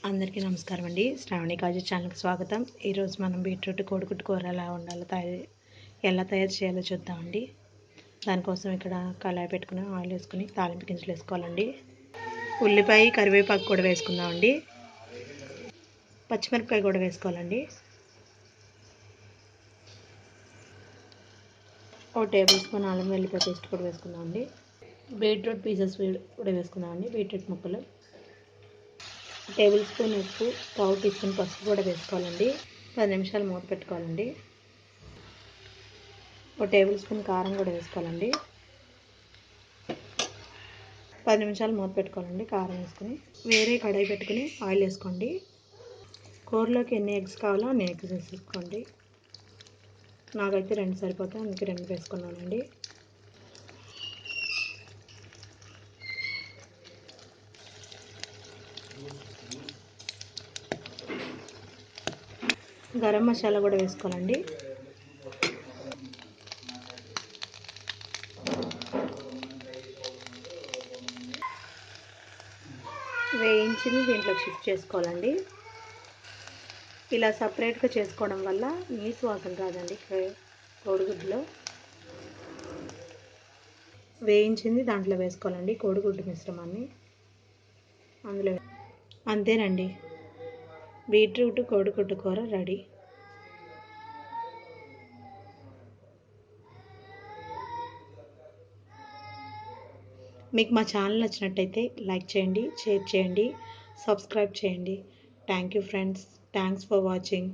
అందరికీ నమస్కారం అండి. శ్రావణి కాజు ఛానల్కి స్వాగతం. ఈరోజు మనం బీట్రూట్ కోడిగుడ్డు కూర ఎలా తయారు చేయాలో చూద్దామండి. దానికోసం ఇక్కడ కళాయి పెట్టుకుని ఆయిల్ వేసుకుని తాలింపు గింజలు వేసుకోవాలండి. ఉల్లిపాయ కరివేపాకు కూడా వేసుకుందామండి. పచ్చిమిరపకాయ కూడా వేసుకోవాలండి. 1 టేబుల్ స్పూన్ అల్లం వెల్లిపాయ పేస్ట్ కూడా వేసుకుందామండి. బీట్రూట్ పీసెస్ కూడా వేసుకుందామండి. బీట్రూట్ ముక్కలు, 1 టేబుల్ స్పూన్ ఉప్పు, 1/2 టీ స్పూన్ పసుపు కూడా వేసుకోవాలండి. 10 నిమిషాలు మూత పెట్టుకోవాలండి. 1 టేబుల్ స్పూన్ కారం కూడా వేసుకోవాలండి. 10 నిమిషాలు మూత పెట్టుకోవాలండి. కారం వేసుకుని వేరే కడాయి పెట్టుకుని ఆయిల్ వేసుకోండి. కూరలోకి ఎన్ని ఎగ్స్ కావాలో అన్ని ఎగ్స్ వేసుకోండి. నాకైతే 2 సరిపోతాయి, అందుకే 2 వేసుకున్నానండి. గరం మసాలా కూడా వేసుకోవాలండి. వేయించింది దీంట్లో షిఫ్ట్ చేసుకోవాలండి. ఇలా సపరేట్గా చేసుకోవడం వల్ల నీసు వాసన రాదండి. కోడిగుడ్డులో వేయించింది దాంట్లో వేసుకోవాలండి. కోడిగుడ్డు మిశ్రమాన్ని అందులో అంతేనండి. బీట్రూట్ కోడిగుడ్డు కూర రెడీ. మీకు మా ఛానల్ నచ్చినట్టయితే లైక్ చేయండి, షేర్ చేయండి, సబ్స్క్రైబ్ చేయండి. Thank you friends. Thanks for watching.